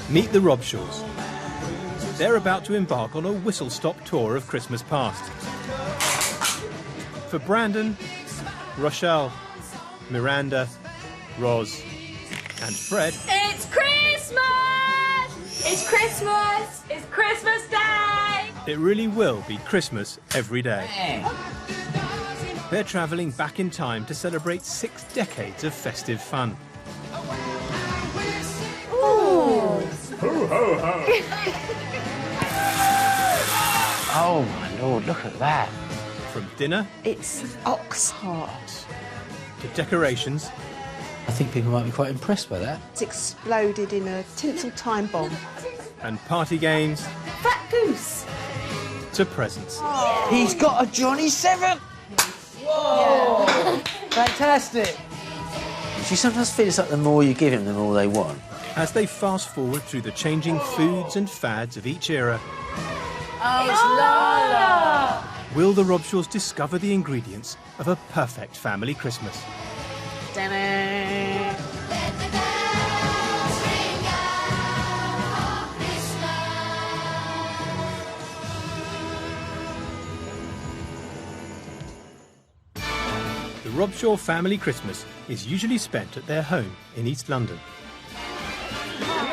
Meet the Robshaws. They're about to embark on a whistle-stop tour of Christmas past. For Brandon, Rochelle, Miranda, Roz and Fred... It's Christmas! It's Christmas! It's Christmas Day! It really will be Christmas every day. They're travelling back in time to celebrate 6 decades of festive fun. Ooh! Ho, ho, ho! Oh my lord, look at that. From dinner... It's ox heart. ...to decorations... I think people might be quite impressed by that. It's exploded in a tinsel time bomb. ...and party games... Fat goose! ...to presents. Oh. He's got a Johnny 7! Whoa! Yeah. Fantastic! Do you sometimes feel it's like the more you give him, the more they want? As they fast forward through the changing foods and fads of each era... Oh, it's Lala! Will the Robshaws discover the ingredients of a perfect family Christmas? The Robshaw family Christmas is usually spent at their home in East London.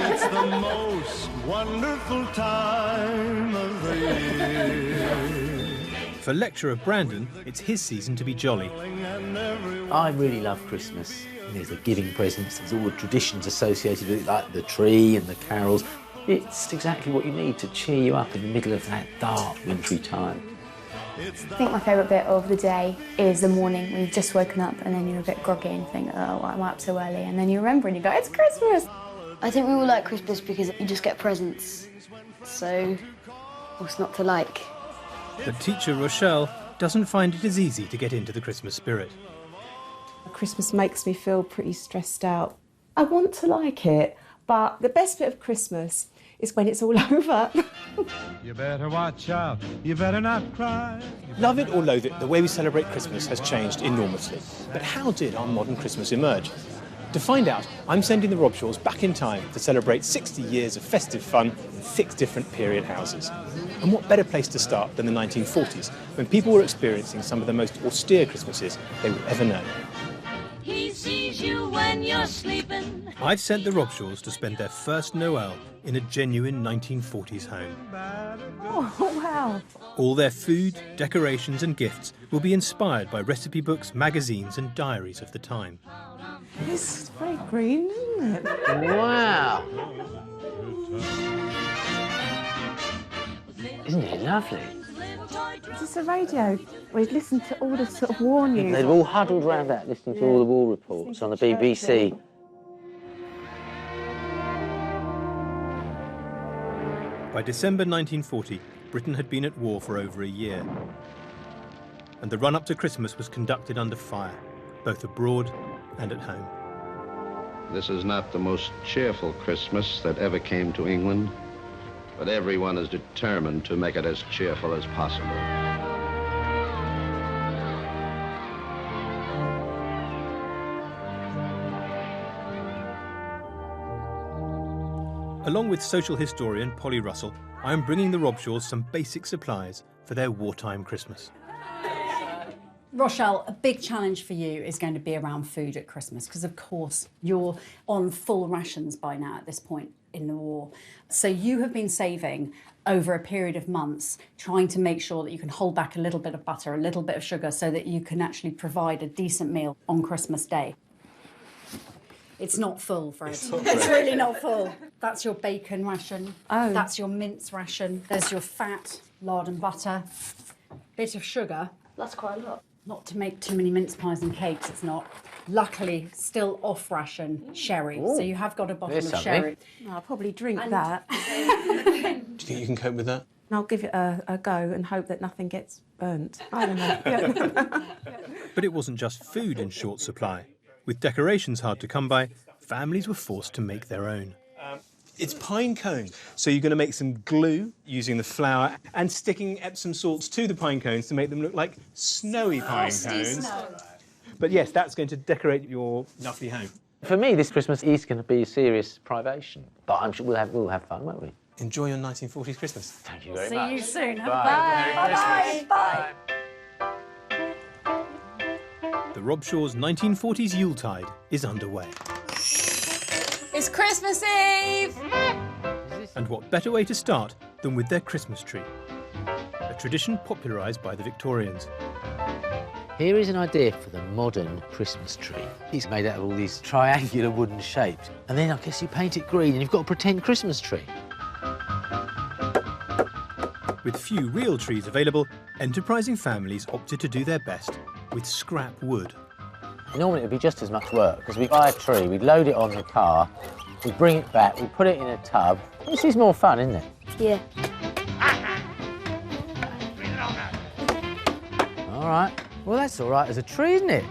It's the most wonderful time of the year. For lecturer Brandon, it's his season to be jolly. I really love Christmas. There's the giving presents, there's all the traditions associated with it, like the tree and the carols. It's exactly what you need to cheer you up in the middle of that dark, wintry time. I think my favourite bit of the day is the morning when you've just woken up and then you're a bit groggy and think, oh, why am I up so early? And then you remember and you go, it's Christmas! I think we all like Christmas because you just get presents. So, what's not to like? The teacher, Rochelle, doesn't find it as easy to get into the Christmas spirit. Christmas makes me feel pretty stressed out. I want to like it, but the best bit of Christmas is when it's all over. You better watch out, you better not cry. Love it or loathe it, the way we celebrate Christmas has changed enormously. But how did our modern Christmas emerge? To find out, I'm sending the Robshaws back in time to celebrate 60 years of festive fun in 6 different period houses. And what better place to start than the 1940s, when people were experiencing some of the most austere Christmases they would ever know. He sees you when you're sleeping. I've sent the Robshaws to spend their first Noel in a genuine 1940s home. Oh, wow. All their food, decorations and gifts will be inspired by recipe books, magazines and diaries of the time. It's very green, isn't it? Wow! Isn't it lovely? Is this a radio? We've listened to all the sort of war news. They've all huddled around that, listening to all the war reports on the BBC. By December 1940, Britain had been at war for over a year. And the run-up to Christmas was conducted under fire, both abroad and at home. This is not the most cheerful Christmas that ever came to England, but everyone is determined to make it as cheerful as possible. Along with social historian Polly Russell, I am bringing the Robshaws some basic supplies for their wartime Christmas. Rochelle, a big challenge for you is going to be around food at Christmas because, of course, you're on full rations by now at this point in the war. So you have been saving over a period of months, trying to make sure that you can hold back a little bit of butter, a little bit of sugar, so that you can actually provide a decent meal on Christmas Day. It's not full, Fred. It's really not full. That's your bacon ration. Oh. That's your mince ration. There's your fat, lard and butter, bit of sugar. That's quite a lot. Not to make too many mince pies and cakes, it's not. Luckily, still off ration sherry. Ooh. So you have got a bottle There's of something. sherry. I'll probably drink that. Do you think you can cope with that? And I'll give it a go and hope that nothing gets burnt. I don't know. But it wasn't just food in short supply. With decorations hard to come by, families were forced to make their own. It's pine cone. So you're going to make some glue using the flour and sticking Epsom salts to the pine cones to make them look like snowy pine cones. Snow. But yes, that's going to decorate your lovely home. For me, this Christmas is going to be a serious privation, but I'm sure we'll have fun, won't we? Enjoy your 1940s Christmas. Thank you very See much. you soon. Bye. Bye. The Robshaws' 1940s Yuletide is underway. It's Christmas Eve! And what better way to start than with their Christmas tree? A tradition popularised by the Victorians. Here is an idea for the modern Christmas tree. It's made out of all these triangular wooden shapes. And then I guess you paint it green and you've got a pretend Christmas tree. With few real trees available, enterprising families opted to do their best with scrap wood. Normally it would be just as much work, because we'd buy a tree, we'd load it on the car, we'd bring it back, we'd put it in a tub. This is more fun, isn't it? Yeah. All right. Well, that's all right as a tree, isn't it?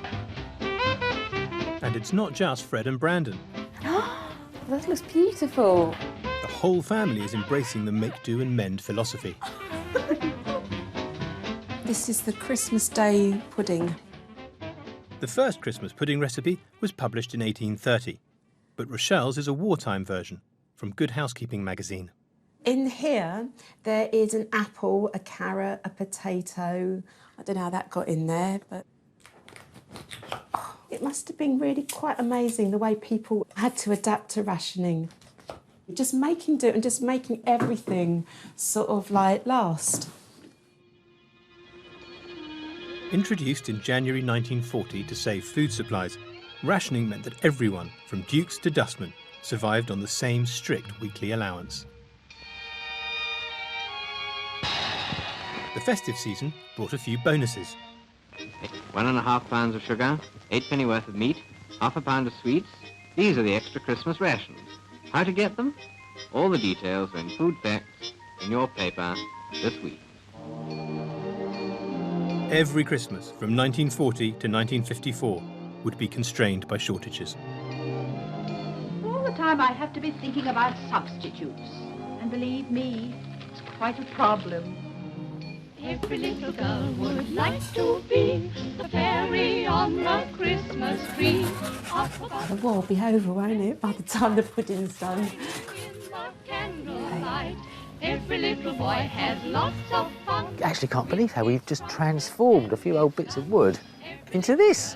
And it's not just Fred and Brandon. That looks beautiful. The whole family is embracing the make do and mend philosophy. This is the Christmas Day pudding. The first Christmas pudding recipe was published in 1830, but Rochelle's is a wartime version from Good Housekeeping magazine. In here, there is an apple, a carrot, a potato. I don't know how that got in there, but it must have been really quite amazing the way people had to adapt to rationing. Just making do and just making everything sort of like last. Introduced in January 1940 to save food supplies, rationing meant that everyone, from dukes to dustmen, survived on the same strict weekly allowance. The festive season brought a few bonuses. 1.5 pounds of sugar, 8 penny worth of meat, half a pound of sweets. These are the extra Christmas rations. How to get them? All the details are in Food Facts in your paper this week. Every Christmas from 1940 to 1954 would be constrained by shortages. All the time I have to be thinking about substitutes. And believe me, it's quite a problem. Every little girl would like to be the fairy on the Christmas tree. The war will be over, won't it, by the time the pudding's done? Candlelight. Every little boy has lots of fun. I actually can't believe how we've just transformed a few old bits of wood into this.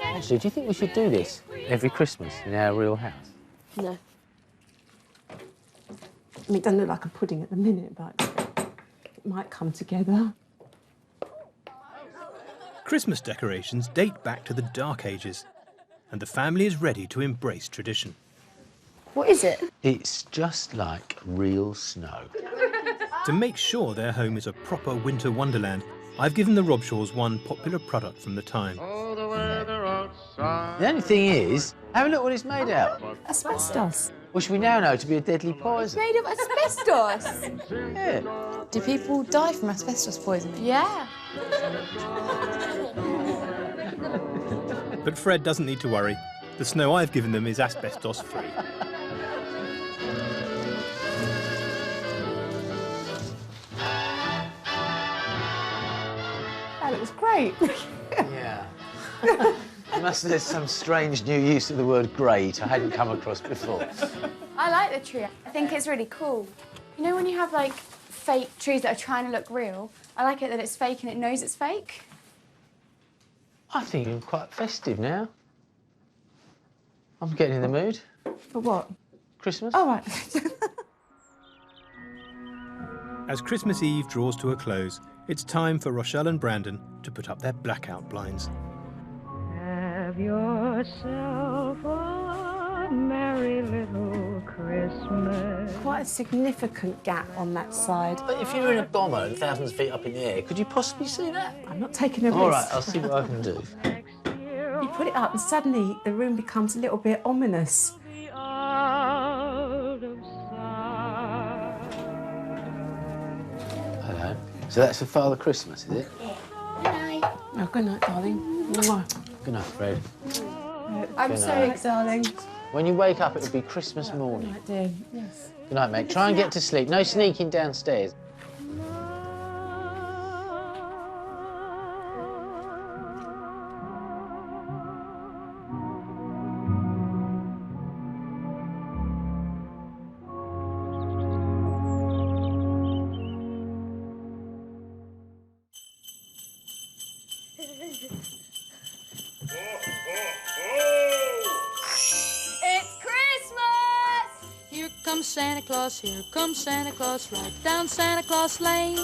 Actually, do you think we should do this every Christmas in our real house? No. I mean, it doesn't look like a pudding at the minute, but it might come together. Christmas decorations date back to the Dark Ages, and the family is ready to embrace tradition. What is it? It's just like real snow. To make sure their home is a proper winter wonderland, I've given the Robshaws one popular product from the time. The only thing is, have a look what it's made out of. Asbestos. Which we now know to be a deadly It's poison. made of asbestos. Yeah. Do people die from asbestos poisoning? Yeah. But Fred doesn't need to worry. The snow I've given them is asbestos-free. That looks great. Yeah. There's some strange new use of the word great I hadn't come across before. I like the tree. I think it's really cool. You know when you have like fake trees that are trying to look real? I like it that it's fake and it knows it's fake. I think you're quite festive now. I'm getting in the mood. For what? Christmas. Oh, right. As Christmas Eve draws to a close, it's time for Rochelle and Brandon to put up their blackout blinds. Have yourself a merry little Christmas. Quite a significant gap on that side. But if you're in a bomber and thousands of feet up in the air, could you possibly see that? I'm not taking a risk. All right, I'll see what I can do. You put it up and suddenly the room becomes a little bit ominous. Hello. So that's for Father Christmas, is it? Oh, good night, darling. Mwah. Good night, Fred. I'm Good so night. excited. When you wake up, it'll be Christmas morning. Good night, dear. Yes. Good night, mate. Try and get to sleep. No sneaking downstairs. comes Santa Claus, here comes Santa Claus, right down Santa Claus Lane.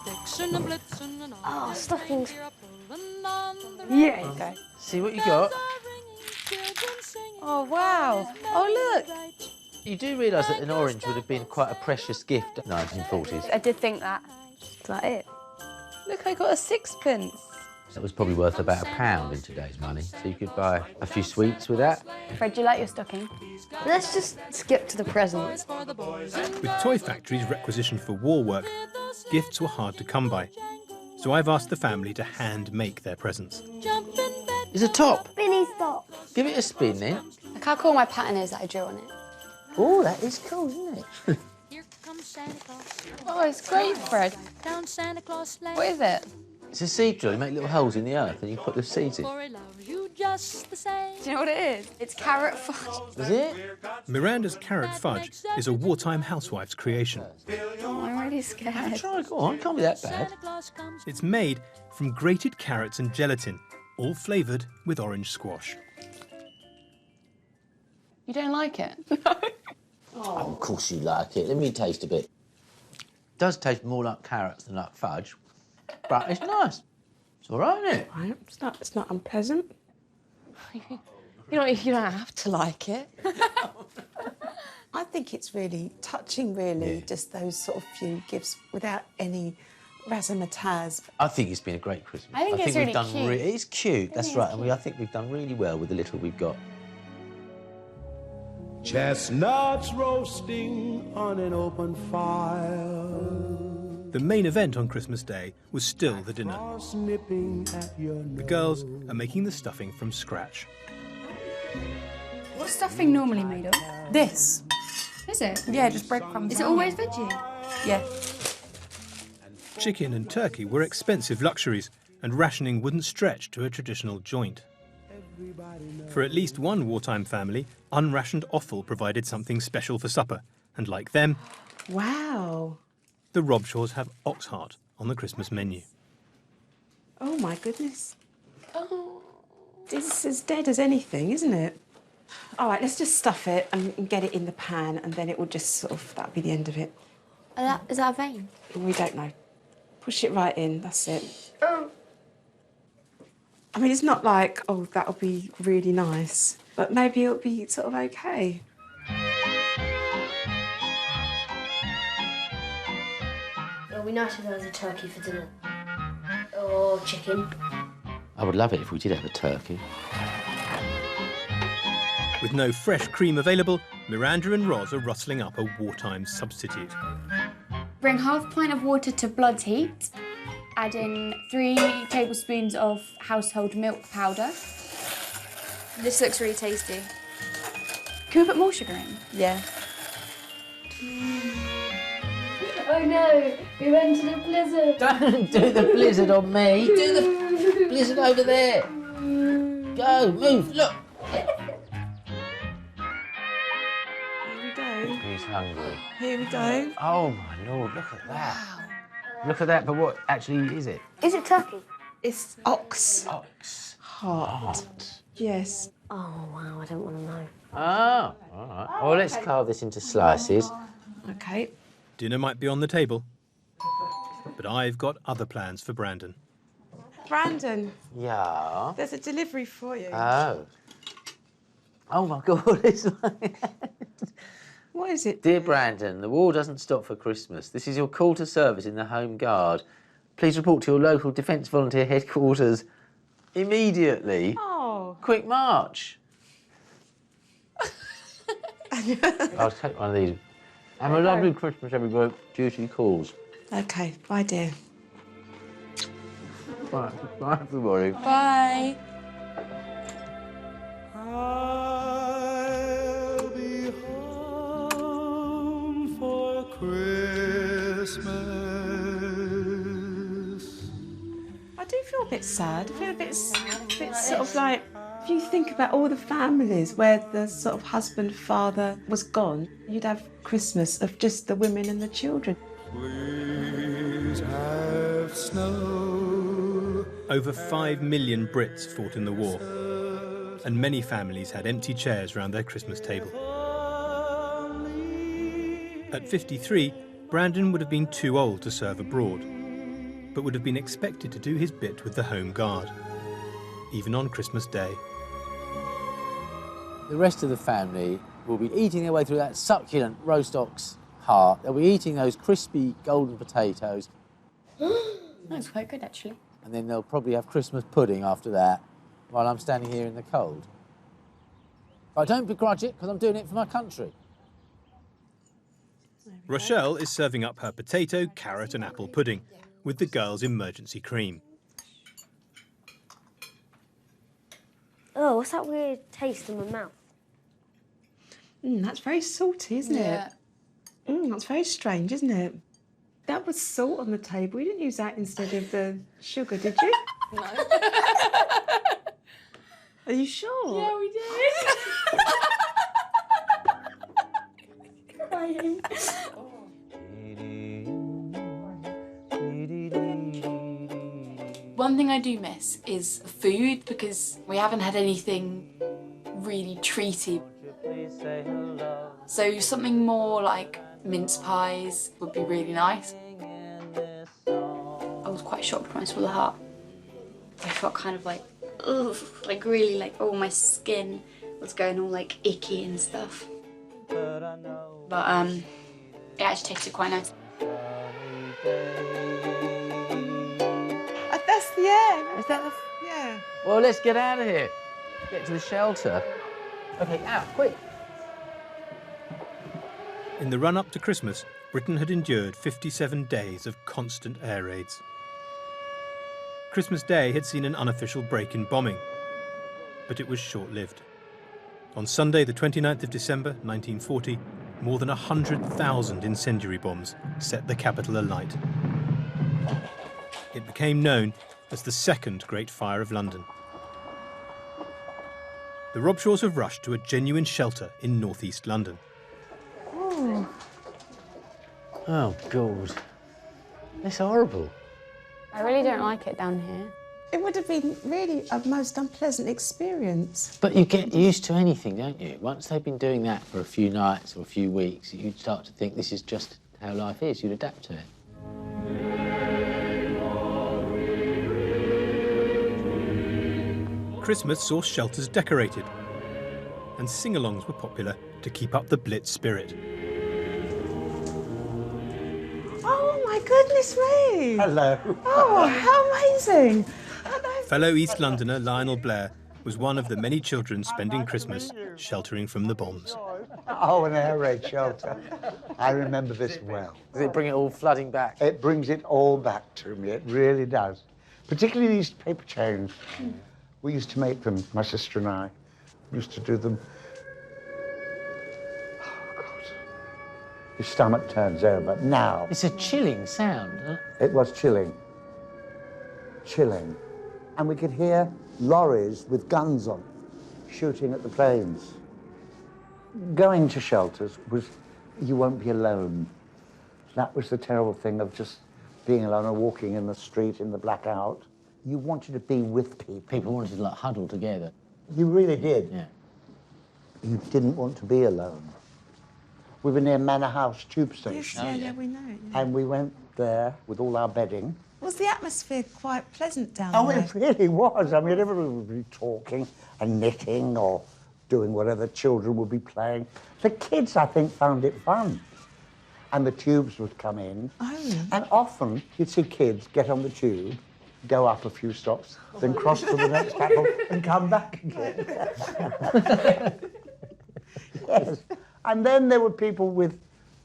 Vixen and Blitzen and all. Oh, stockings. Yeah, you go. See what you got? Oh, wow. Oh, look. You do realise that an orange would have been quite a precious gift in the 1940s. I did think that. Is that it? Look, I got a sixpence. That was probably worth about £1 in today's money, so you could buy a few sweets with that. Fred, do you like your stocking? Let's just skip to the presents. With toy factories requisitioned for war work, gifts were hard to come by. So I've asked the family to hand make their presents. It's a top. Spinny stop. Give it a spin then. Look how cool my pattern is that I drew on it. Oh, that is cool, isn't it? Oh, it's great, Fred. What is it? It's a seed drill. You make little holes in the earth and you put the seeds in. Do you know what it is? It's carrot fudge. Is it? Miranda's carrot fudge is a wartime housewife's creation. Oh, I'm really scared. Try, go on, can't be that bad. It's made from grated carrots and gelatin, all flavoured with orange squash. You don't like it? Oh, of course you like it. Let me taste a bit. It does taste more like carrots than like fudge, but it's nice. It's all right, isn't it? Right, it's not unpleasant. You don't have to like it. I think it's really touching, really, just those sort of few gifts without any razzmatazz. I think it's been a great Christmas. I think it's we've really done cute. It's cute, that's right, and I think we've done really well with the little we've got. Chestnuts roasting on an open fire. The main event on Christmas Day was still the dinner. The girls are making the stuffing from scratch. What's stuffing normally made of? This. Is it? Yeah, just breadcrumbs. Is it always veggie? Yeah. Chicken and turkey were expensive luxuries, and rationing wouldn't stretch to a traditional joint. For at least one wartime family, unrationed offal provided something special for supper, and like them, Wow. the Robshaws have ox heart on the Christmas menu. Oh, my goodness. This is as dead as anything, isn't it? All right, let's just stuff it and get it in the pan, and then it will just sort of, that'll be the end of it. Is that a vein? We don't know. Push it right in, that's it. I mean, it's not like, oh, that'll be really nice, but maybe it'll be sort of okay. It would be nice if there was a turkey for dinner. Or chicken. I would love it if we did have a turkey. With no fresh cream available, Miranda and Roz are rustling up a wartime substitute. Bring half a pint of water to blood heat. Add in 3 tablespoons of household milk powder. This looks really tasty. Can we put more sugar in? Yeah. Oh no, we went to the blizzard. Don't do the blizzard on me. Do the blizzard over there. Go, move, look. Here we go. He's hungry. Here we go. Oh, my Lord, look at that. Wow. Look at that, but what actually is it? Is it turkey? It's ox Ox heart. Yes. Oh wow, I don't want to know. Oh, all right. Well, let's carve this into slices. Okay. Dinner might be on the table, but I've got other plans for Brandon. Brandon, Yeah. there's a delivery for you. Oh. Oh, my God, it's like... What is it? Dear Brandon, the war doesn't stop for Christmas. This is your call to service in the Home Guard. Please report to your local Defence Volunteer headquarters immediately. Oh. Quick march. I'll take one of these. Have a lovely Christmas, everybody. Duty calls. Okay, bye, dear. Bye, bye everybody. Bye. I'll be home for Christmas. I do feel a bit sad. I feel a bit sort of like, if you think about all the families where the sort of husband, father was gone, you'd have Christmas of just the women and the children. Please have snow. Over 5 million Brits fought in the war, and many families had empty chairs around their Christmas table. At 53, Brandon would have been too old to serve abroad, but would have been expected to do his bit with the Home Guard, even on Christmas Day. The rest of the family will be eating their way through that succulent roast ox heart. They'll be eating those crispy golden potatoes. That's quite good, actually. And then they'll probably have Christmas pudding after that, while I'm standing here in the cold. But I don't begrudge it, because I'm doing it for my country. Rochelle is serving up her potato, carrot and apple pudding with the girls' emergency cream. Oh, what's that weird taste in my mouth? That's very salty, isn't it? That's very strange, isn't it? That was salt on the table. You didn't use that instead of the sugar, did you? No. Are you sure? Yeah, we did. Crying. One thing I do miss is food, because we haven't had anything really treaty. So something more like mince pies would be really nice. I was quite shocked when I saw the heart. I felt kind of like, ugh, like really like, oh, my skin was going all like icky and stuff. But it actually tasted quite nice. That's the end. Is that the... Yeah. Well, let's get out of here. Get to the shelter. OK, out, quick. In the run-up to Christmas, Britain had endured 57 days of constant air raids. Christmas Day had seen an unofficial break in bombing, but it was short-lived. On Sunday, the 29th of December, 1940, more than 100,000 incendiary bombs set the capital alight. It became known as the Second Great Fire of London. The Robshaws have rushed to a genuine shelter in northeast London. Oh, God. It's horrible. I really don't like it down here. It would have been really a most unpleasant experience. But you get used to anything, don't you? Once they've been doing that for a few nights or a few weeks, you start to think this is just how life is. You'd adapt to it. Christmas saw shelters decorated, and sing-alongs were popular to keep up the Blitz spirit. Oh my goodness me! Hello. Oh, how amazing! Fellow East Londoner Lionel Blair was one of the many children spending Christmas sheltering from the bombs. Oh, an air raid shelter. I remember this well. Does it bring it all flooding back? It brings it all back to me. It really does. Particularly these paper chains. We used to make them, my sister and I. We used to do them. Oh, God. Your stomach turns over. Now. It's a chilling sound, huh? It was chilling. Chilling. And we could hear lorries with guns on, shooting at the planes. Going to shelters was, you won't be alone. That was the terrible thing of just being alone or walking in the street in the blackout. You wanted to be with people. People wanted to, like, huddle together. You really did. Yeah. You didn't want to be alone. We were near Manor House tube station. Yes, yeah, we know. Yeah. And we went there with all our bedding. Was the atmosphere quite pleasant down Oh, there? it really was. I mean, everybody would be talking and knitting or doing whatever children would be playing. The kids, I think, found it fun. And the tubes would come in. Oh, yeah. And often you'd see kids get on the tube, go up a few stops, then cross to the next platform and come back again. Yes. And then there were people with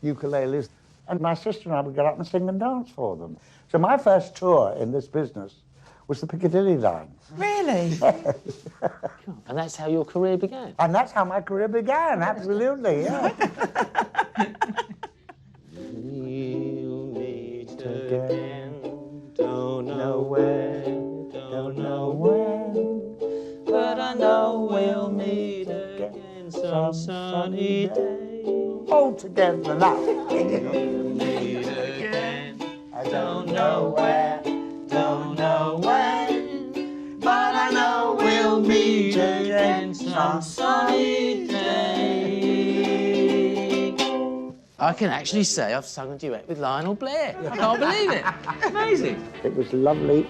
ukuleles, and my sister and I would get up and sing and dance for them. So my first tour in this business was the Piccadilly line. Really? Yes. And that's how your career began? And that's how my career began, absolutely, yeah. We'll meet again, don't know where, don't know when, but I know we'll meet again some sunny day. All together now. We'll meet again, I don't know where, don't know when, but I know we'll meet again some sunny day. I can actually say I've sung a duet with Lionel Blair. I can't believe it. Amazing. It was lovely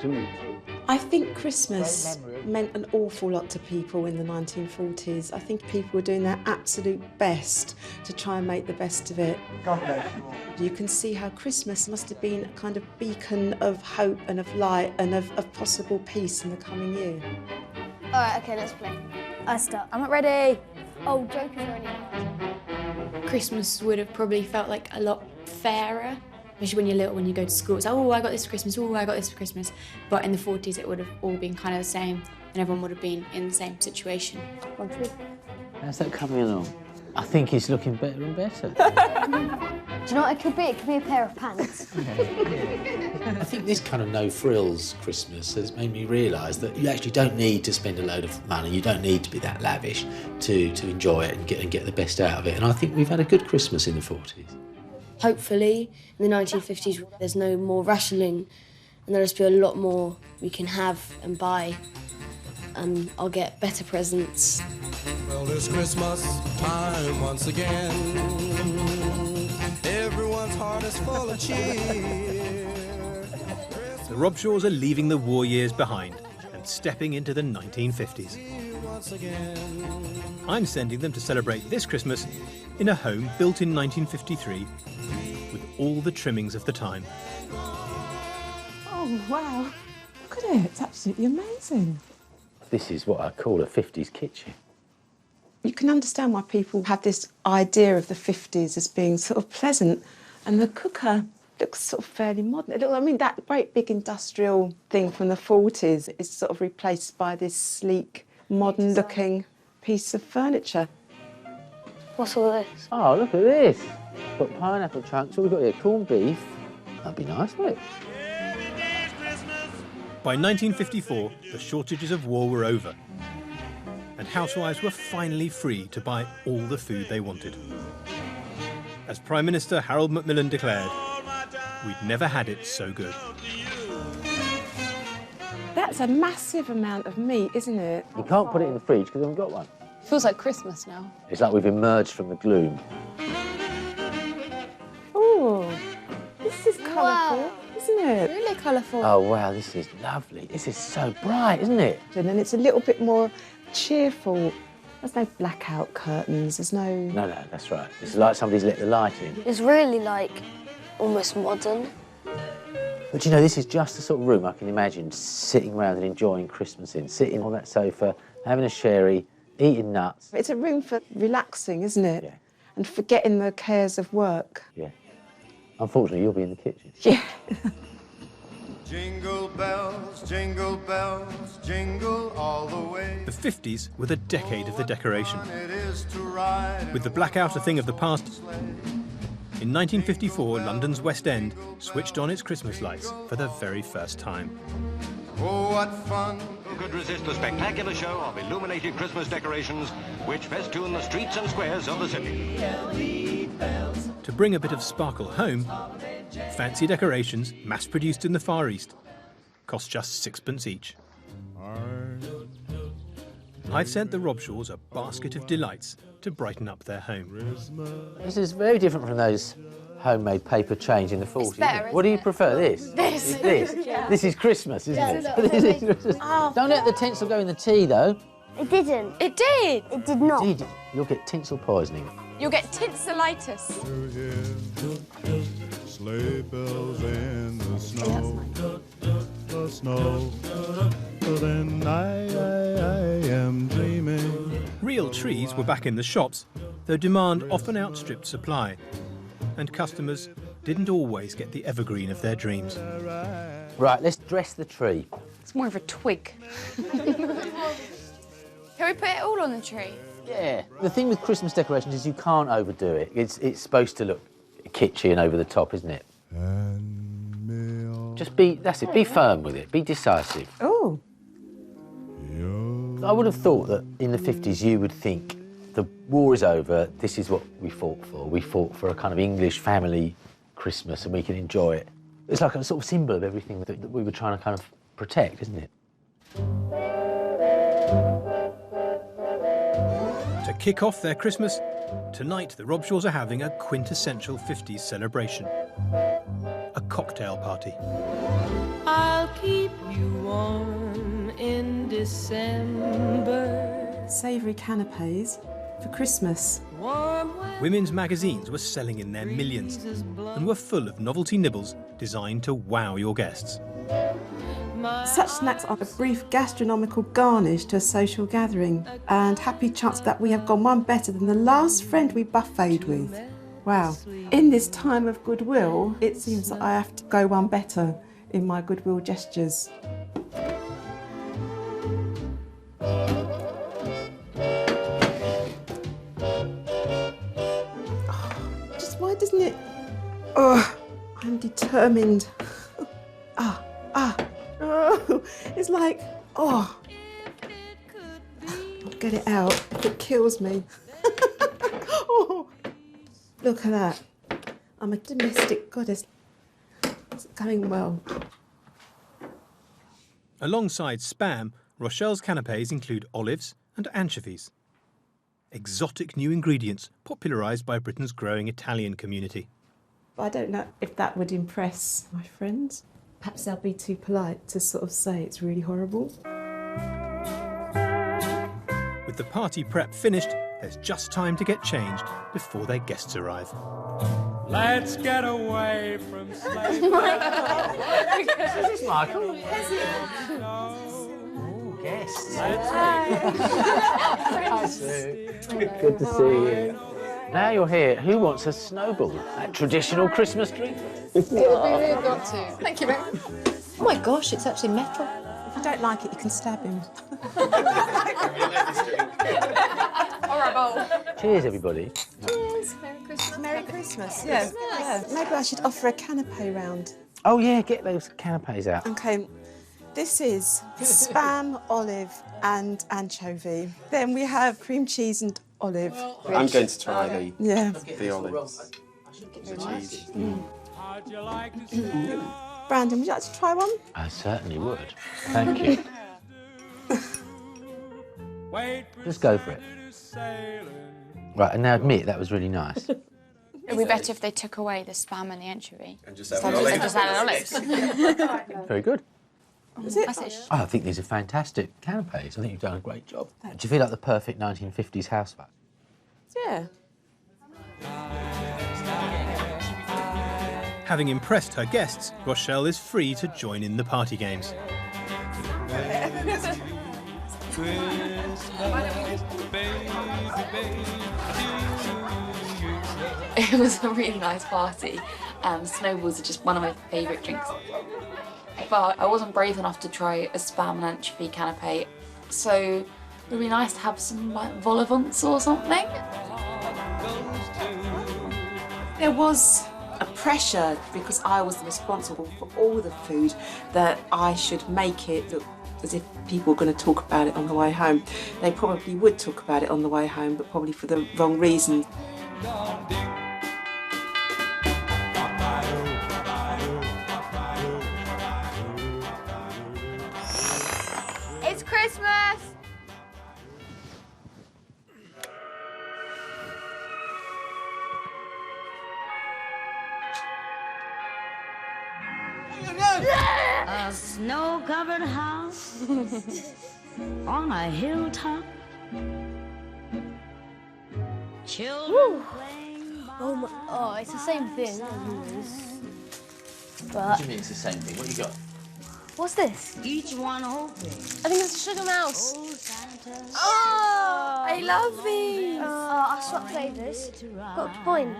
to meet you. I think Christmas meant an awful lot to people in the 1940s. I think people were doing their absolute best to try and make the best of it. God bless you. You can see how Christmas must have been a kind of beacon of hope and of light and of possible peace in the coming year. All right, OK, let's play. I start. I'm not ready. Oh, Joker's already out. Christmas would have probably felt like a lot fairer. Especially when you're little, when you go to school, it's like, oh, I got this for Christmas, oh, I got this for Christmas. But in the 40s, it would have all been kind of the same, and everyone would have been in the same situation. How's that coming along? I think it's looking better and better. Do you know what it could be? It could be a pair of pants. I think this kind of no-frills Christmas has made me realise that you actually don't need to spend a load of money. You don't need to be that lavish to enjoy it and get the best out of it. And I think we've had a good Christmas in the 40s. Hopefully, in the 1950s, there's no more rationing, and there'll just be a lot more we can have and buy. I'll get better presents. Well, this Christmas time once again, everyone's heart is full of cheer. The Robshaws are leaving the war years behind and stepping into the 1950s. I'm sending them to celebrate this Christmas in a home built in 1953 with all the trimmings of the time. Oh, wow. Look at it. It's absolutely amazing. This is what I call a 50s kitchen. You can understand why people have this idea of the 50s as being sort of pleasant, and the cooker looks sort of fairly modern. I mean, that great big industrial thing from the 40s is sort of replaced by this sleek, modern-looking piece of furniture. What's all this? Oh, look at this. Got pineapple chunks. What have we got here? Corned beef. That'd be nice, wouldn't it? By 1954, the shortages of war were over, and housewives were finally free to buy all the food they wanted. As Prime Minister Harold Macmillan declared, we'd never had it so good. That's a massive amount of meat, isn't it? You can't put it in the fridge because we haven't got one. Feels like Christmas now. It's like we've emerged from the gloom. Oh, this is colourful, isn't it? Really colourful. Oh, wow, this is lovely. This is so bright, isn't it? And then it's a little bit more cheerful. There's no blackout curtains, there's no... No, that's right. It's like somebody's lit the light in. It's really, like, almost modern. But, you know, this is just the sort of room I can imagine sitting around and enjoying Christmas in, sitting on that sofa, having a sherry, eating nuts. It's a room for relaxing, isn't it? Yeah. And forgetting the cares of work. Yeah. Unfortunately, you'll be in the kitchen. Yeah. Jingle bells, jingle all the way. The 50s were the decade of the decoration. It is to ride With the blackout a thing of the past, in 1954, London's West End switched on its Christmas lights for the very first time. Oh, what fun. Who could resist the spectacular show of illuminated Christmas decorations which festoon the streets and squares of the city? To bring a bit of sparkle home, fancy decorations, mass-produced in the Far East, cost just sixpence each. I've sent the Robshaws a basket of delights to brighten up their home. This is very different from those homemade paper chains in the 40s. better, What do you prefer, this? This. This? Yeah. This is Christmas, isn't Yeah, it? look, This is Christmas. Oh. Don't let the tinsel go in the tea, though. It didn't. It did. It did not. Indeed, you'll get tinsel poisoning. You'll get tinselitis. Sleigh bells in the snow, the snow. Then I am dreaming. Real trees were back in the shops, though demand often outstripped supply, and customers didn't always get the evergreen of their dreams. Right, let's dress the tree. It's more of a twig. Can we put it all on the tree? Yeah. The thing with Christmas decorations is you can't overdo it. It's supposed to look kitschy and over the top, isn't it? Just that's it, be firm with it, be decisive. Oh. I would have thought that in the 50s you would think the war is over, this is what we fought for. We fought for a kind of English family Christmas and we can enjoy it. It's like a sort of symbol of everything that we were trying to kind of protect, isn't it? To kick off their Christmas, Tonight, the Robshaws are having a quintessential 50s celebration. A cocktail party. I'll keep you warm in December. Savoury canapes for Christmas. Women's magazines were selling in their millions and were full of novelty nibbles designed to wow your guests. Such snacks are a brief gastronomical garnish to a social gathering, and happy chance that we have gone one better than the last friend we buffeted with. Wow. In this time of goodwill, it seems that I have to go one better in my goodwill gestures. Just why doesn't it... Oh, I'm determined. It's like, oh, I'll get it out if it kills me. Oh, look at that. I'm a domestic goddess. It's going well. Alongside Spam, Rochelle's canapes include olives and anchovies. Exotic new ingredients popularised by Britain's growing Italian community. But I don't know if that would impress my friends. Perhaps they'll be too polite to sort of say it's really horrible. With the party prep finished, there's just time to get changed before their guests arrive. Let's get away from slavery. This is Michael. Guests. Good to see you. Now you're here, who wants a snowball? That traditional Christmas drink? It'd be weird not to. Thank you, mate. Oh my gosh, it's actually metal. If you don't like it, you can stab him. All right, bowl. Cheers, everybody. Cheers. Merry Christmas. Merry Christmas, yeah. Maybe I should offer a canapé round. Oh, yeah, get those canapes out. Okay, this is spam, olive and anchovy. Then we have cream cheese and olive. I'm going to try the olives. The cheese. Brandon, would you like to try one? I certainly would. Thank you. Just go for it. Right, and now admit that was really nice. It'd be better if they took away the spam and the anchovy. And just add olives. olives. Very good. Is it? I think these are fantastic canapes. I think you've done a great job. Do you feel like the perfect 1950s housewife? Yeah. Having impressed her guests, Rochelle is free to join in the party games. It was a really nice party. Snowballs are just one of my favourite drinks. But I wasn't brave enough to try a spam and anchovy canapé, so it would be nice to have some like vol au vents or something. There was a pressure, because I was responsible for all the food, that I should make it look as if people were going to talk about it on the way home. They probably would talk about it on the way home, but probably for the wrong reason. It's Christmas! A snow-covered house on a hilltop. Children playing. Oh, it's the same thing. What do you mean it's the same thing? What you got? What's this? Each one hoping. I think it's a sugar mouse. Oh, I love these. I swapped flavours. Got a coin.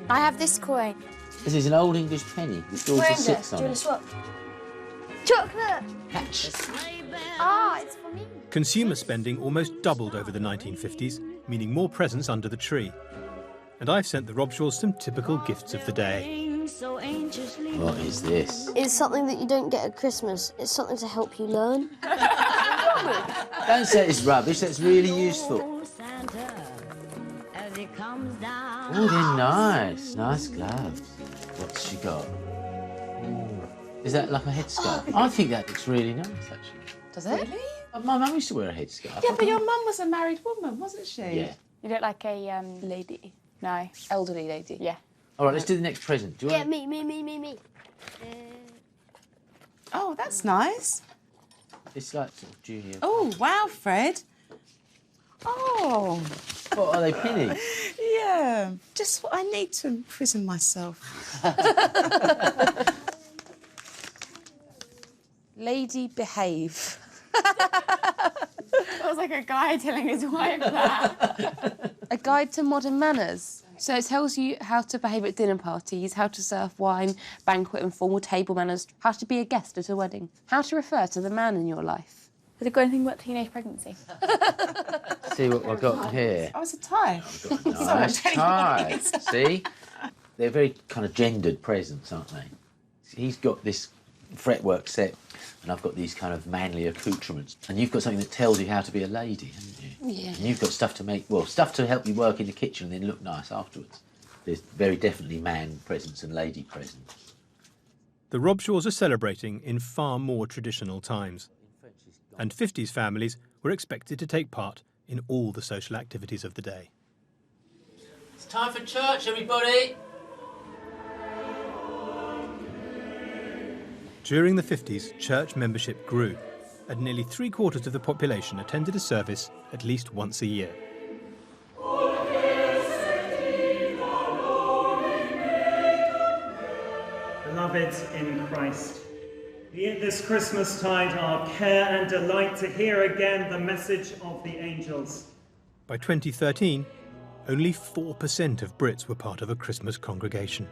I have this coin. This is an old English penny. It draws a 6 on Do you want it. to swap? Chocolate! Catch. Ah, it's for me. Consumer spending almost doubled over the 1950s, meaning more presents under the tree. And I've sent the Robshaws some typical gifts of the day. What is this? It's something that you don't get at Christmas. It's something to help you learn. Don't say it's rubbish, that's really useful. Oh, they're nice. Nice gloves. What's she got? Is that like a headscarf? I think that looks really nice, actually. Does it? Really? My mum used to wear a headscarf. Yeah, but your mum was a married woman, wasn't she? Yeah. You look like a lady. No, Elderly lady. yeah. All right, let's do the next present. Do you Yeah, want me. Oh, that's nice. It's like sort of junior. Oh, wow, Fred. Oh. What, are they pennies? Yeah, just what I need to imprison myself. Lady, behave. It was like a guy telling his wife that. A guide to modern manners. So it tells you how to behave at dinner parties, how to serve wine, banquet and formal table manners, how to be a guest at a wedding, how to refer to the man in your life. Has it got anything about teenage pregnancy? See what I've got here. Oh, it's a tie. Nice tie. See? They're very kind of gendered presents, aren't they? He's got this fretwork set, and I've got these kind of manly accoutrements. And you've got something that tells you how to be a lady, haven't you? Yeah. And you've got stuff to make, well, stuff to help you work in the kitchen and then look nice afterwards. There's very definitely man presents and lady presents. The Robshaws are celebrating in far more traditional times, and 50s families were expected to take part in all the social activities of the day. It's time for church, everybody! During the 50s, church membership grew, and nearly 3/4 of the population attended a service at least once a year. Beloved in Christ, be it this Christmastide our care and delight to hear again the message of the angels. By 2013, only 4% of Brits were part of a Christmas congregation.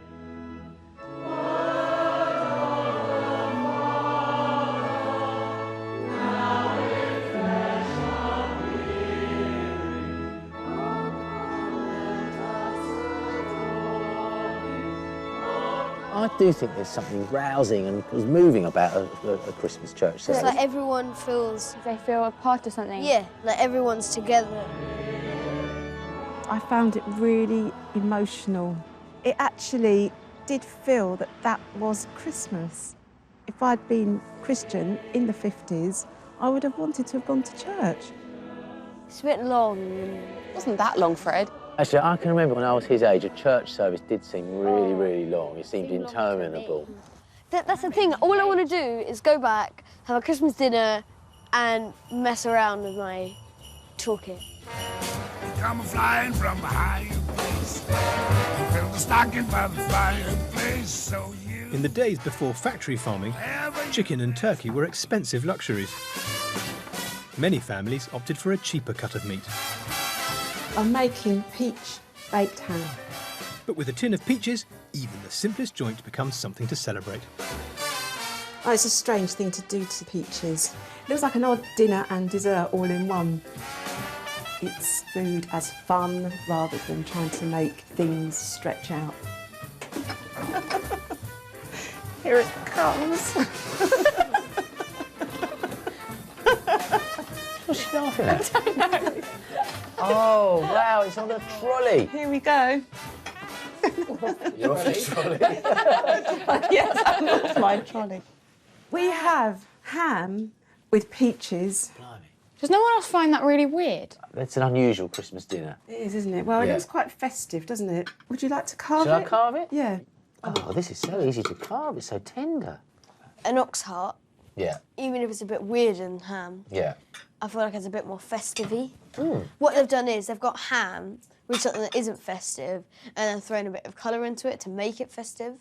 I do think there's something rousing and moving about a Christmas church It's service. like everyone feels... They feel a part of something. Yeah, like everyone's together. I found it really emotional. It actually did feel that that was Christmas. If I'd been Christian in the 50s, I would have wanted to have gone to church. It's a bit long. It wasn't that long, Fred. Actually, I can remember when I was his age, a church service did seem really, really long. It seemed interminable. That's the thing. All I want to do is go back, have a Christmas dinner, and mess around with my toolkit. Come flying from the higher place. Fill the stocking by the fireplace. So you. In the days before factory farming, chicken and turkey were expensive luxuries. Many families opted for a cheaper cut of meat. I'm making peach baked ham. But with a tin of peaches, even the simplest joint becomes something to celebrate. Oh, it's a strange thing to do to peaches. It looks like an odd dinner and dessert all in one. It's food as fun rather than trying to make things stretch out. Here it comes. What's she laughing at? I don't know. Oh, wow, it's on a trolley. Here we go. You're off the trolley. Yes, I'm off my trolley. We have ham with peaches. Does no one else find that really weird? It's an unusual Christmas dinner. It is, isn't it? Well, it Yeah. looks quite festive, doesn't it? Would you like to carve Shall it? I carve it? Yeah. Oh, this is so easy to carve. It's so tender. An ox heart, Yeah, even if it's a bit weirder than ham, yeah. I feel like it's a bit more festive-y. What they've done is they've got ham with something that isn't festive and then thrown a bit of colour into it to make it festive.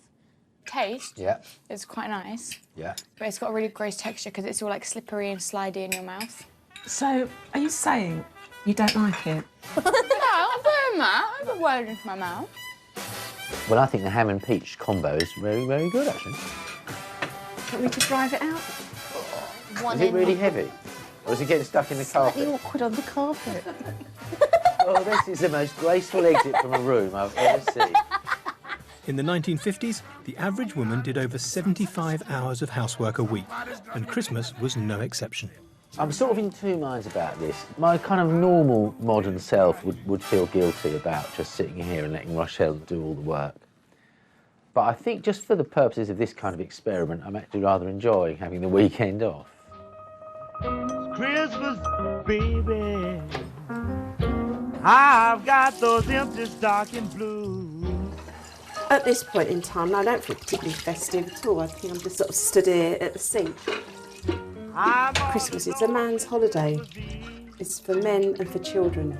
Taste. Yeah. It's quite nice, Yeah. but it's got a really gross texture because it's all like slippery and slidey in your mouth. So, are you saying you don't like it? No, I'm doing that. I put words into my mouth. Well, I think the ham and peach combo is very, very good, actually. Want me to drive it out? Is it really heavy? Or is it getting stuck in the carpet? awkward on the carpet. Oh, this is the most graceful exit from a room I've ever seen. In the 1950s, the average woman did over 75 hours of housework a week, and Christmas was no exception. I'm sort of in two minds about this. My kind of normal modern self would feel guilty about just sitting here and letting Rochelle do all the work. But I think just for the purposes of this kind of experiment, I'm actually rather enjoying having the weekend off. Christmas, baby. I've got those empty stocking blues. At this point in time, I don't feel particularly festive at all. I think I'm just sort of stood here at the sink. Christmas is a man's holiday. It's for men and for children.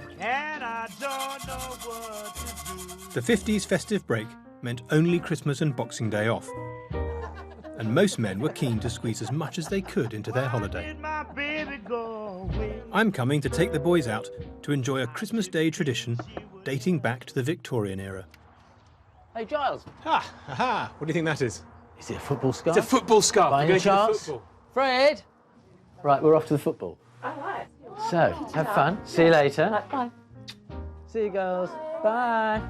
The 50s festive break meant only Christmas and Boxing Day off. And most men were keen to squeeze as much as they could into their holiday. I'm coming to take the boys out to enjoy a Christmas Day tradition dating back to the Victorian era. Hey, Giles. Ha! What do you think that is? Is it a football scarf? It's a football scarf. By We're any going to the chance? football. Fred! Right, we're off to the football. All right. So, have fun. See you later. Right, bye. See you, girls. Bye.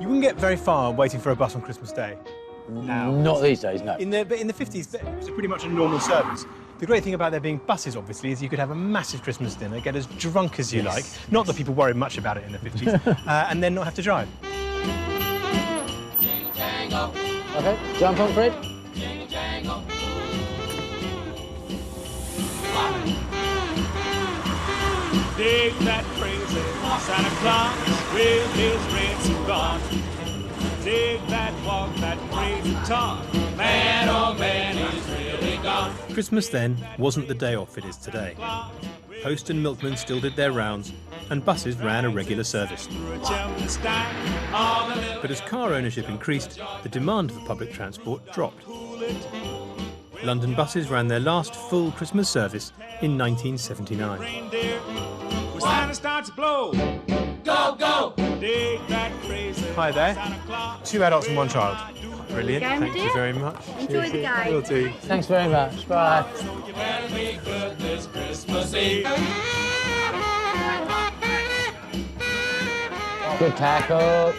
You wouldn't get very far waiting for a bus on Christmas Day. Now. Not these days, no. But in the 50s, it was pretty much a normal service. The great thing about there being buses, obviously, is you could have a massive Christmas dinner, get as drunk as you like. Not that people worried much about it in the 50s, and then not have to drive. OK, jump on, Fred. Dig that crazy Santa Claus with his red cigar. Dig that walk, that crazy talk. Man, oh man, he's really gone. Christmas then wasn't the day off it is today. Post and milkmen still did their rounds, and buses ran a regular service. But as car ownership increased, the demand for public transport dropped. London buses ran their last full Christmas service in 1979. When Santa starts to blow, go, go, dig that crazy. Hi there. 2 adults and 1 child. Brilliant. Going, Thank you dear? very much. Enjoy the game. Will do. Thanks very much. Bye. You better be good this Christmas Eve. Good tackle.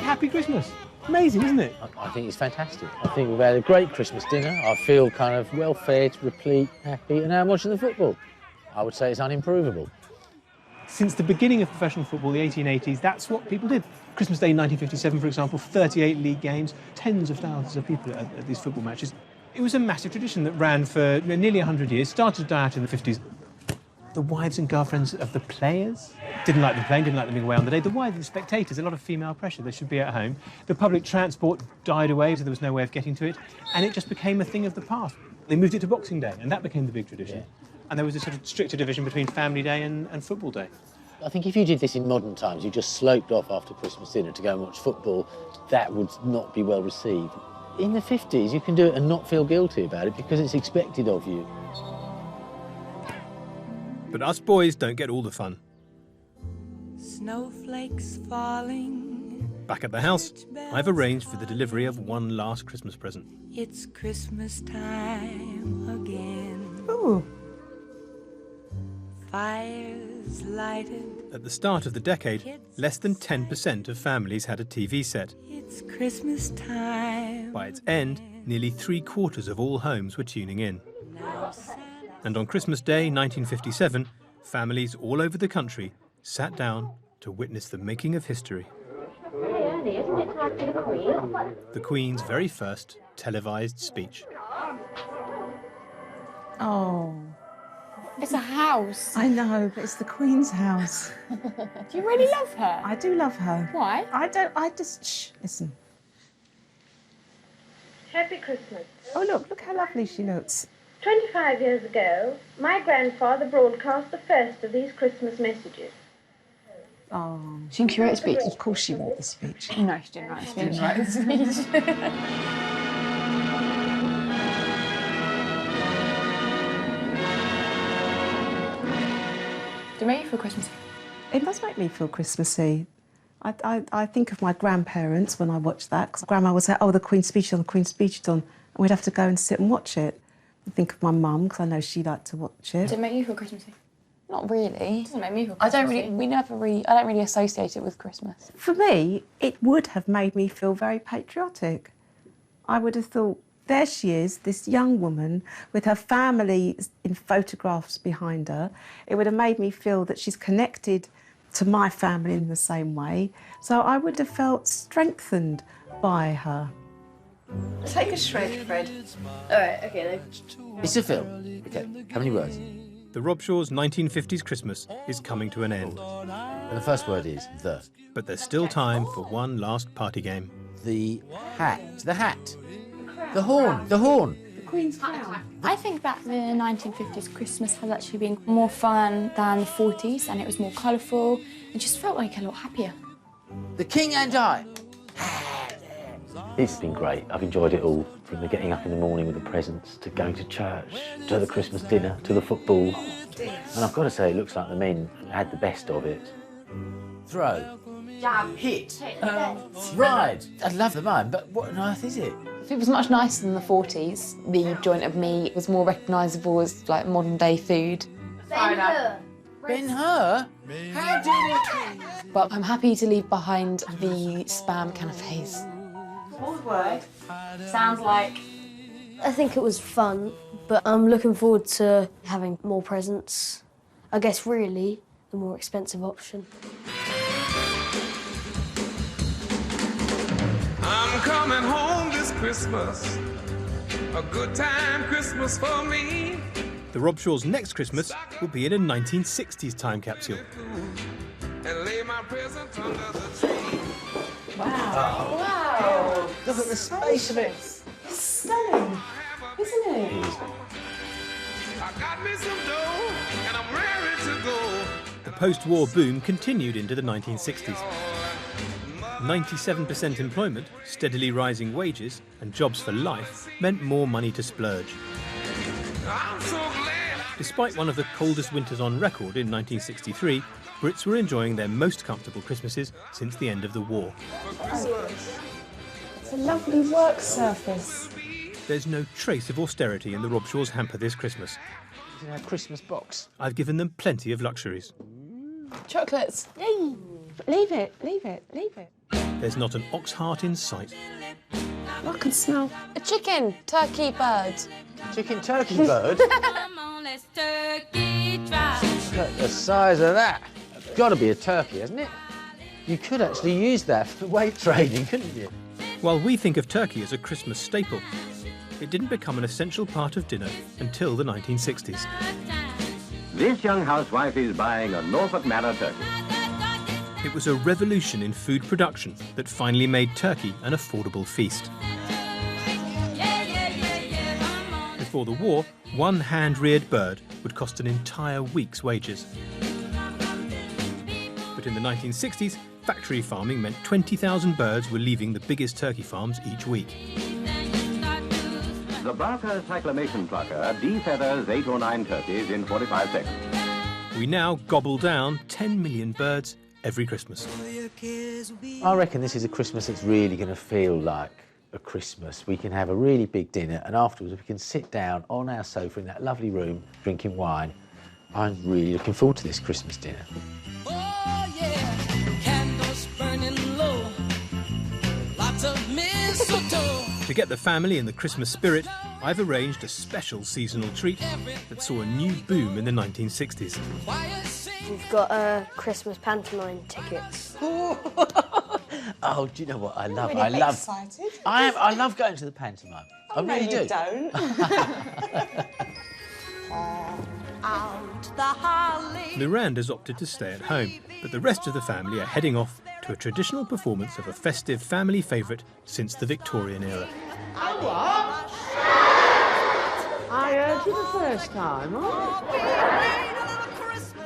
Happy Christmas. Amazing, isn't it? I think it's fantastic. I think we've had a great Christmas dinner. I feel kind of well fed, replete, happy, and now I'm watching the football. I would say it's unimprovable. Since the beginning of professional football, the 1880s, that's what people did. Christmas Day 1957, for example, 38 league games, tens of thousands of people at these football matches. It was a massive tradition that ran for nearly 100 years, started to die out in the 50s. The wives and girlfriends of the players didn't like them playing, didn't like them being away on the day. The wives and spectators, a lot of female pressure, they should be at home. The public transport died away, so there was no way of getting to it, and it just became a thing of the past. They moved it to Boxing Day, and that became the big tradition. Yeah. And there was a sort of stricter division between Family Day and Football Day. I think if you did this in modern times, you just sloped off after Christmas dinner to go and watch football, that would not be well received. In the 50s, you can do it and not feel guilty about it because it's expected of you. But us boys don't get all the fun. Snowflakes falling. Back at the house, I've arranged for the delivery of one last Christmas present. It's Christmas time again. Ooh. Fires lighted. At the start of the decade, less than 10% of families had a TV set. It's Christmas time. By its end, nearly 3/4 of all homes were tuning in. And on Christmas Day 1957, families all over the country sat down to witness the making of history. The Queen's very first televised speech. Oh. It's a house. I know, but it's the Queen's house. Do you really love her? I do love her. Why? Shh, listen. Happy Christmas. Oh, look how lovely she looks. 25 years ago, my grandfather broadcast the first of these Christmas messages. Oh. She didn't write a speech? Of course she wrote the speech. No, she didn't write a speech. Didn't write a speech. Do it make you feel Christmassy? It does make me feel Christmassy. I think of my grandparents when I watch that, because Grandma would say, oh, the Queen's speech on, the Queen's speech on, and we'd have to go and sit and watch it. I think of my mum, because I know she liked to watch it. Does it make you feel Christmassy? Not really. It doesn't make me feel I Christmassy. don't really associate it with Christmas. For me, it would have made me feel very patriotic. I would have thought, there she is, this young woman with her family in photographs behind her. It would have made me feel that she's connected to my family in the same way. So I would have felt strengthened by her. Take a shred, Fred. All right, okay. It's a film. Okay, how many words? The Robshaws' 1950s Christmas is coming to an end. And the first word is the. But there's still time for one last party game. The hat. The hat. The horn. The horn. The Queen's crown. I think that the 1950s Christmas has actually been more fun than the 40s, and it was more colourful. It just felt like a lot happier. The King and I. It's been great. I've enjoyed it all, from the getting up in the morning with the presents, to going to church, to the Christmas dinner, to the football. And I've got to say, it looks like the men had the best of it. Throw. Jab. Hit. Ride. I love the mime, but what on earth is it? It was much nicer than the 40s. The joint of meat was more recognisable as like modern day food. Ben-Hur. Ben-Hur? How did it? But I'm happy to leave behind the spam canapes. One word. Sounds like. I think it was fun, but I'm looking forward to having more presents. I guess really the more expensive option. I'm coming home this Christmas, a good time Christmas for me. The Robshaws' next Christmas will be in a 1960s time capsule. And lay my present under the tree. Wow. Wow. Look at the space of it. It's stunning, isn't it? I got me some dough, and I'm ready to go. The post-war boom continued into the 1960s. 97% employment, steadily rising wages, and jobs for life meant more money to splurge. I'm so glad. Despite one of the coldest winters on record in 1963, Brits were enjoying their most comfortable Christmases since the end of the war. It's a lovely work surface. There's no trace of austerity in the Robshaws' hamper this Christmas. It's in our Christmas box. I've given them plenty of luxuries. Chocolates. Yay. Leave it, leave it, leave it. There's not an ox heart in sight. I can smell A chicken, turkey, bird. Chicken turkey bird? Look at the size of that. It's got to be a turkey, hasn't it? You could actually use that for weight training, couldn't you? While we think of turkey as a Christmas staple, it didn't become an essential part of dinner until the 1960s. This young housewife is buying a Norfolk Manor turkey. It was a revolution in food production that finally made turkey an affordable feast. Before the war, one hand-reared bird would cost an entire week's wages. But in the 1960s, factory farming meant 20,000 birds were leaving the biggest turkey farms each week. The Barker cyclamation plucker defeathers 8 or 9 turkeys in 45 seconds. We now gobble down 10 million birds every Christmas. I reckon this is a Christmas that's really going to feel like a Christmas. We can have a really big dinner, and afterwards we can sit down on our sofa in that lovely room drinking wine. I'm really looking forward to this Christmas dinner. Oh yeah, candles burning low, lots of mistletoe. To get the family in the Christmas spirit, I've arranged a special seasonal treat that saw a new boom in the 1960s. We've got Christmas pantomime tickets. Oh, do you know what I love? Really excited. I love going to the pantomime. I really do. Don't. Miranda's opted to stay at home, but the rest of the family are heading off to a traditional performance of a festive family favourite since the Victorian era. I heard you the first time,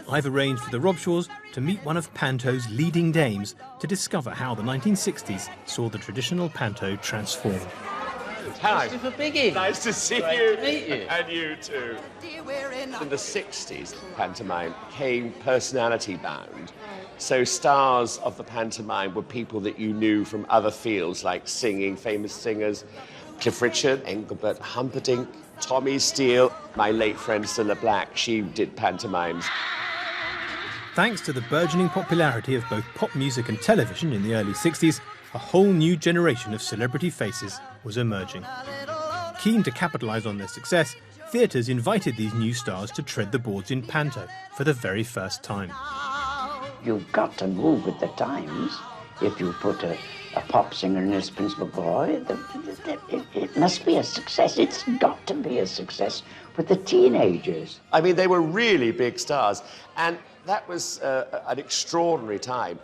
I've arranged for the Robshaws to meet one of Panto's leading dames to discover how the 1960s saw the traditional Panto transform. Hello. Christopher Biggin. Nice to see Great you. to meet you. And you too. In the 60s, pantomime came personality bound. So stars of the pantomime were people that you knew from other fields, like singing, famous singers. Cliff Richard, Engelbert Humperdinck, Tommy Steele. My late friend Cilla Black, she did pantomimes. Thanks to the burgeoning popularity of both pop music and television in the early 60s, a whole new generation of celebrity faces was emerging. Keen to capitalise on their success, theatres invited these new stars to tread the boards in Panto for the very first time. You've got to move with the times. If you put a a pop singer and his principal boy, it must be a success. It's got to be a success with the teenagers. I mean, they were really big stars, and that was an extraordinary time.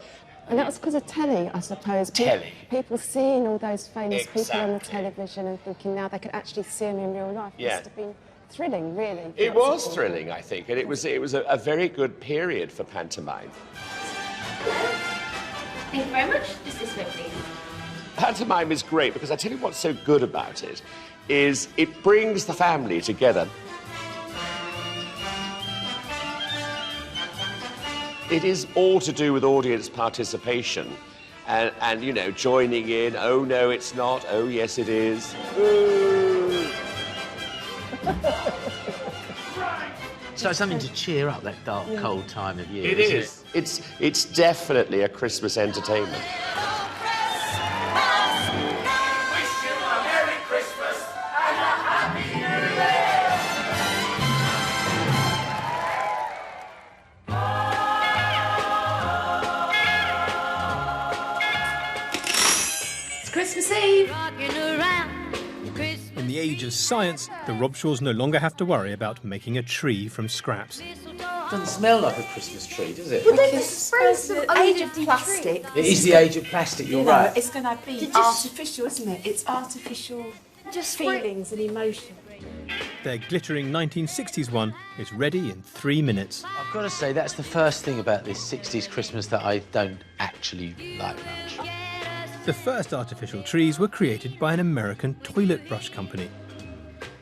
And that was because of telly, I suppose. Telly. People seeing all those famous people on the Exactly. television and thinking now they could actually see them in real life. It Yeah. must have been thrilling, really. It was thrilling, I think, and it was a very good period for pantomime. Thank you very much. Just this way, please. Pantomime is great because I tell you what's so good about it is it brings the family together. It is all to do with audience participation and you know, joining in. Oh, no, it's not. Oh, yes, it is. Ooh. So it's something to cheer up that dark, cold time of year. It isn't is. It's definitely a Christmas entertainment. It's Christmas Eve. In the age of science, the Robshaws no longer have to worry about making a tree from scraps. Doesn't smell like a Christmas tree, does it? Well, they just spray some age of plastic. It is the age of plastic, you're right. It's going to be artificial, isn't it? It's artificial feelings and emotion. Their glittering 1960s one is ready in 3 minutes. I've got to say, that's the first thing about this 60s Christmas that I don't actually like much. The first artificial trees were created by an American toilet brush company,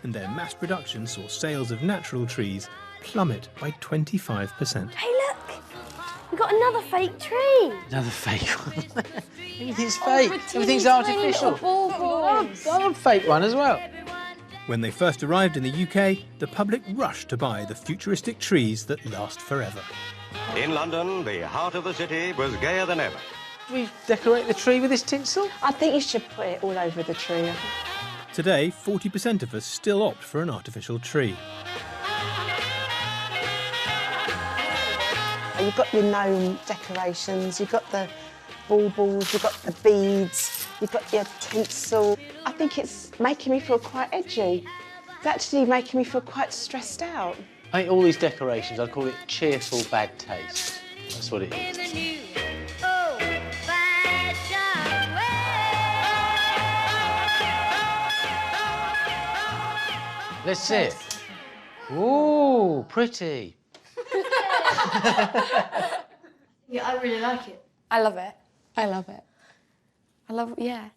and their mass production saw sales of natural trees plummet by 25%. Hey, look! We got another fake tree. Another fake one. Everything's fake. Everything's artificial. Ball I want a fake one as well. When they first arrived in the UK, the public rushed to buy the futuristic trees that last forever. In London, the heart of the city was gayer than ever. We decorate the tree with this tinsel? I think you should put it all over the tree. Today, 40% of us still opt for an artificial tree. You've got your gnome decorations, you've got the baubles, you've got the beads, you've got your tinsel. I think it's making me feel quite edgy. It's actually making me feel quite stressed out. I think all these decorations, I'd call it cheerful bad taste. That's what it is. Let's see it. Ooh, pretty. Yeah, I really like it. I love it. I love it. Yeah.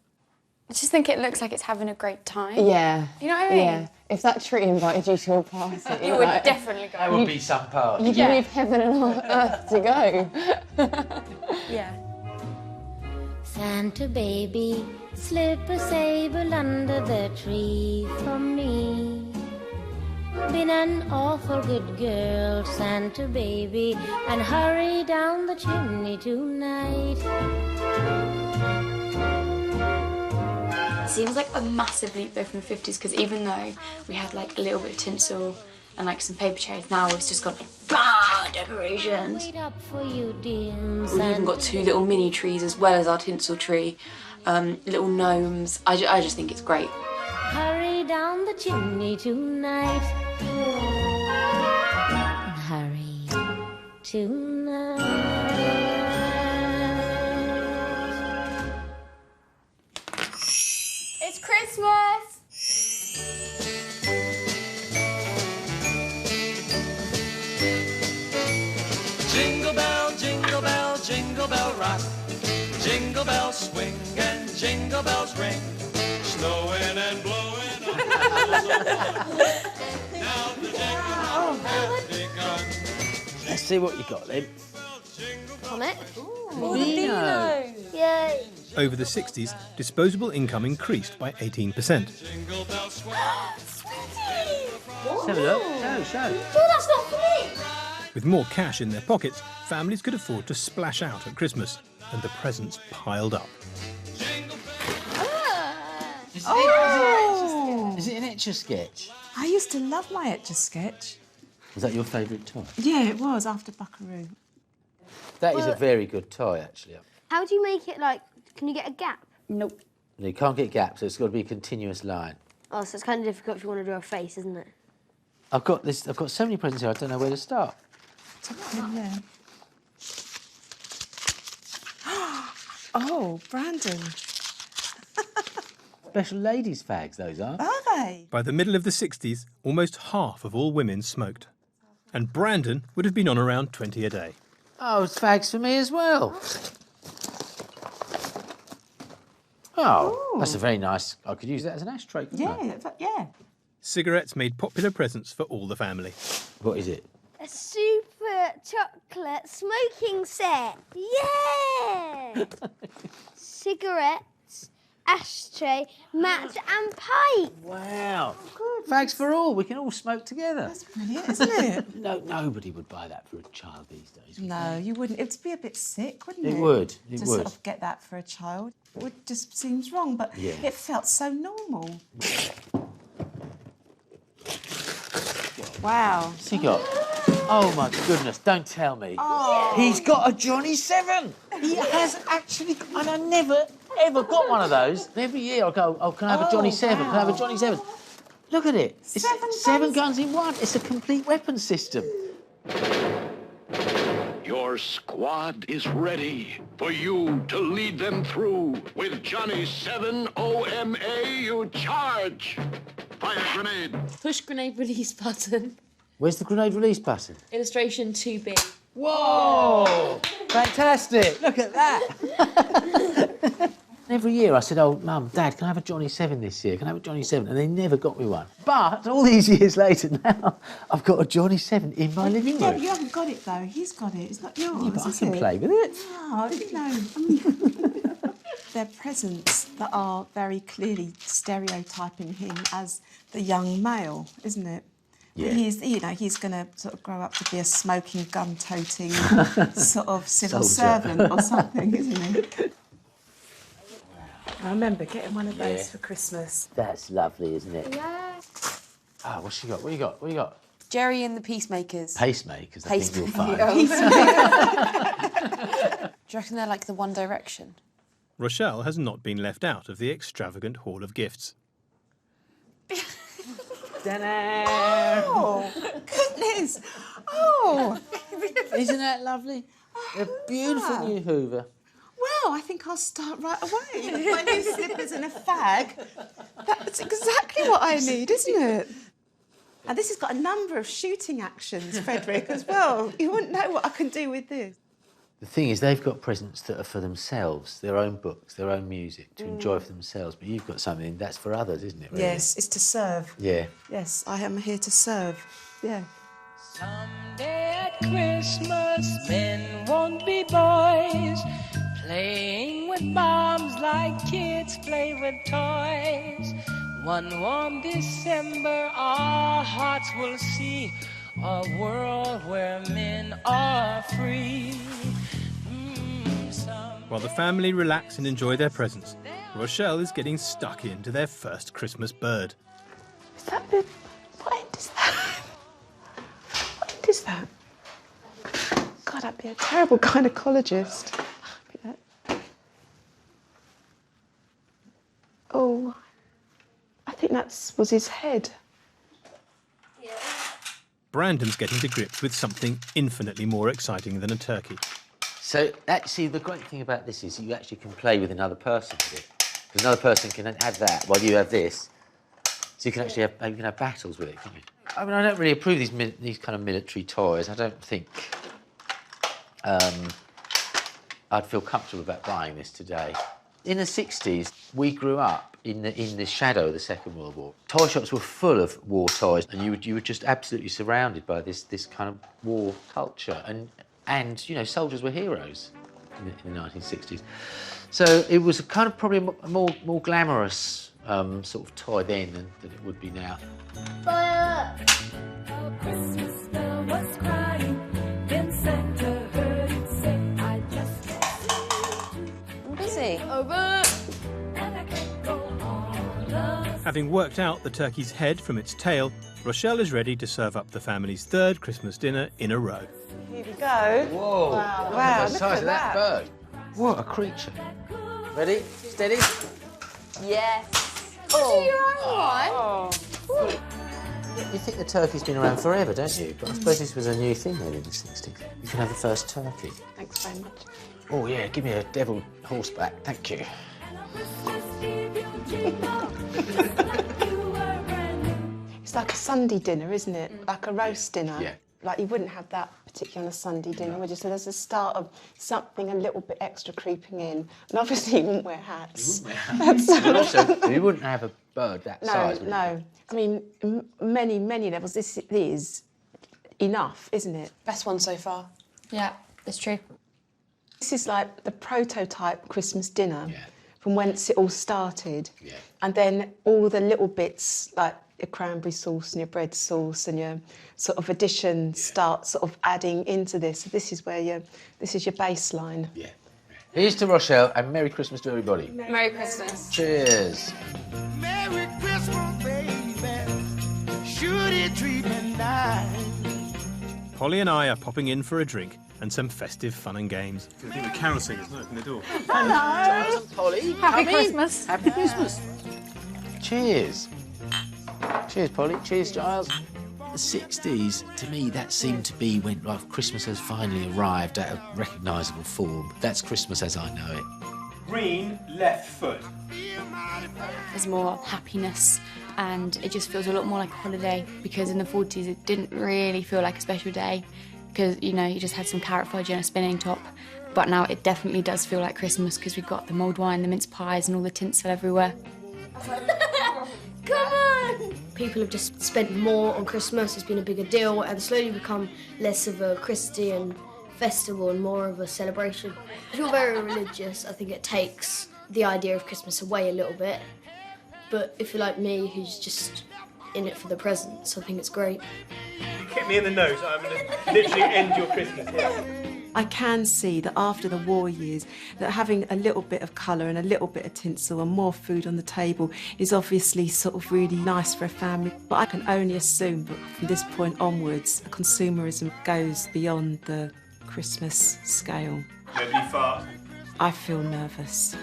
I just think it looks like it's having a great time. Yeah. You know what I mean? Yeah. If that tree invited you to a party, You would definitely go. That would be some party. You'd leave heaven and earth to go. Yeah. Santa baby, slip a sable under the tree for me. Been an awful good girl, Santa baby, and hurry down the chimney tonight. Seems like a massive leap though from the 50s, because even though we had like a little bit of tinsel and like some paper cherries, now it's just got like decorations. Wait up for you, dear We've even got 2 little mini trees as well as our tinsel tree, little gnomes. I just think it's great. Hurry down the chimney tonight. Hurry tonight. It's Christmas! Jingle bell, jingle bell, jingle bell rock. Jingle bells swing and jingle bells ring. Snowing and blowing. Now the jingle bells begun. Let's see what you got then. Comet. Dino. Yay. Over the 60s, disposable income increased by 18%. Let's have a look. Show. No, that's not for me. With more cash in their pockets, families could afford to splash out at Christmas, and the presents piled up. Is it an Etch-a-Sketch? I used to love my Etch-a-Sketch. Was that your favourite toy? Yeah, it was, after Buckaroo. That is a very good toy, actually. How do you make it like Can you get a gap? Nope. You can't get gaps, so it's got to be a continuous line. Oh, so it's kind of difficult if you want to do a face, isn't it? I've got so many presents here, I don't know where to start. Oh, Brandon. Special ladies' fags, those are. Are they? By the middle of the 60s, almost half of all women smoked. And Brandon would have been on around 20 a day. Oh, it's fags for me as well. Oh, that's a very nice... I could use that as an ashtray, couldn't I? Yeah. Cigarettes made popular presents for all the family. What is it? A super chocolate smoking set. Yeah! Cigarettes, ashtray, match and pipe. Wow. Fags for all. We can all smoke together. That's brilliant, isn't it? No, nobody would buy that for a child these days. No, you wouldn't. It'd be a bit sick, wouldn't it? It would. It to would. sort of get that for a child. It just seems wrong, but Yeah. it felt so normal. Wow. What's he got? Oh, my goodness, don't tell me. Oh. He's got a Johnny 7. He has actually... And I never, ever got one of those. Every year I go, oh, can I have a Johnny 7? Can I have a Johnny 7? Look at it. It's seven guns in one. It's a complete weapons system. Your squad is ready for you to lead them through. With Johnny 7 OMA, you charge. Fire grenade. Push grenade release button. Where's the grenade release button? Illustration 2B. Whoa! Fantastic. Look at that. Every year I said, oh, Mum, Dad, can I have a Johnny 7 this year? Can I have a Johnny 7? And they never got me one. But all these years later now, I've got a Johnny 7 in my living room. Yeah, you haven't got it, though. He's got it. It's not yours, Yeah, but I is can it? play with it. Oh, I didn't know. They're presents that are very clearly stereotyping him as the young male, isn't it? Yeah. He's going to sort of grow up to be a smoking, gun-toting sort of civil Soldier. servant or something, isn't he? I remember getting one of those Yeah. for Christmas. That's lovely, isn't it? Yeah. Oh, what's she got? What you got? What you got? Jerry and the Peacemakers. Pacemakers, I think you'll find. Do you reckon they're like the One Direction? Rochelle has not been left out of the extravagant haul of gifts. Oh, goodness. Oh. Isn't that lovely? A beautiful new Hoover. Well, I think I'll start right away with my new slippers and a fag. That's exactly what I need, isn't it? And this has got a number of shooting actions, Frederick, as well. You wouldn't know what I can do with this. The thing is, they've got presents that are for themselves, their own books, their own music, to enjoy for themselves. But you've got something that's for others, isn't it? Really? Yes, it's to serve. Yeah. Yes, I am here to serve. Yeah. Someday at Christmas, men won't be boys, playing with bombs like kids play with toys. One warm December, our hearts will see a world where men are free. While the family relax and enjoy their presents, Rochelle is getting stuck into their first Christmas bird. Is that the... What end is that? What end is that? God, I'd be a terrible gynecologist. Oh, I think that was his head. Brandon's getting to grips with something infinitely more exciting than a turkey. So, actually, the great thing about this is you actually can play with another person with it. Because another person can have that while you have this. So you can actually have battles with it, can't you? I mean, I don't really approve these kind of military toys. I don't think I'd feel comfortable about buying this today. In the 60s, we grew up in the shadow of the Second World War. Toy shops were full of war toys, and you were just absolutely surrounded by this kind of war culture. And you know, soldiers were heroes in the 1960s. So it was a kind of probably a more glamorous sort of toy then than it would be now. Fire! A Christmas bell was crying, then Santa heard it say, I just... I'm busy. Over! And I can't go on. Having worked out the turkey's head from its tail, Rochelle is ready to serve up the family's third Christmas dinner in a row. Here we go. Whoa! Wow, Wow, the look size at of that that. bird. What a creature. Ready? Steady? Yes. Oh, your own one? You think the turkey's been around forever, don't you? But I suppose this was a new thing then in the 60s. You can have the first turkey. Thanks very much. Oh, yeah, give me a devil horseback. Thank you. It's like a Sunday dinner, isn't it? Like a roast dinner. Yeah. Like you wouldn't have that particularly on a Sunday dinner, would you? So there's a start of something a little bit extra creeping in. And obviously you wouldn't wear hats. You wouldn't wear hats. But also, you wouldn't have a bird that size, would you? No. I mean, many levels. This is enough, isn't it? Best one so far. Yeah, it's true. This is like the prototype Christmas dinner from whence it all started. Yeah. And then all the little bits, like your cranberry sauce and your bread sauce and your sort of additions start sort of adding into this. So this is where this is your baseline. Yeah. Here's to Rochelle and Merry Christmas to everybody. Merry Christmas. Cheers. Merry Christmas, baby. Should it treat me nice? Polly and I are popping in for a drink and some festive fun and games. I think the carol singers open the door. Hello. Giles and Polly. Happy come in. Christmas. Happy Christmas. Cheers. Cheers, Polly. Cheers, Giles. The 60s, to me, that seemed to be when like, Christmas has finally arrived at a recognisable form. That's Christmas as I know it. Green left foot. There's more happiness and it just feels a lot more like a holiday because in the 40s it didn't really feel like a special day because, you know, you just had some carrot fudge and a spinning top. But now it definitely does feel like Christmas because we've got the mulled wine, the mince pies and all the tinsel everywhere. Come on! People have just spent more on Christmas, it's been a bigger deal, and slowly become less of a Christian festival and more of a celebration. If you're very religious, I think it takes the idea of Christmas away a little bit. But if you're like me, who's just in it for the presents, I think it's great. Hit me in the nose, I'm going to literally end your Christmas here. I can see that after the war years, that having a little bit of colour and a little bit of tinsel and more food on the table is obviously sort of really nice for a family. But I can only assume that from this point onwards, consumerism goes beyond the Christmas scale. Nobody fart. I feel nervous.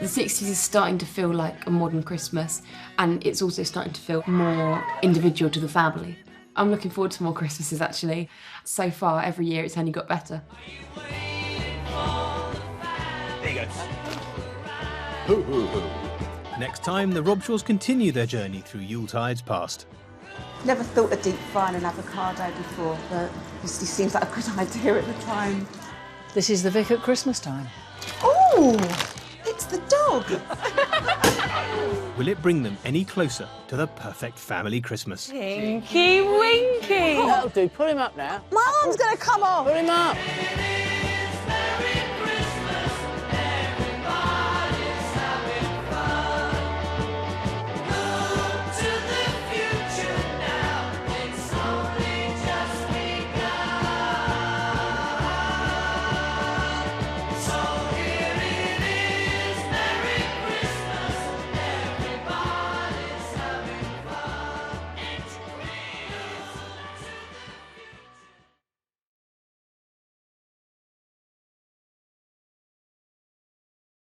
The 60s is starting to feel like a modern Christmas, and it's also starting to feel more individual to the family. I'm looking forward to more Christmases, actually. So far, every year, it's only got better. There you go. Hoo, hoo, hoo. Next time, the Robshaws continue their journey through Yuletide's past. Never thought of deep frying an avocado before, but obviously seems like a good idea at the time. This is the Vic at Christmas time. Oh, it's the dog. Will it bring them any closer to the perfect family Christmas? Tinky Winky. That'll do. Put him up now. My arm's going to come off. Put him up.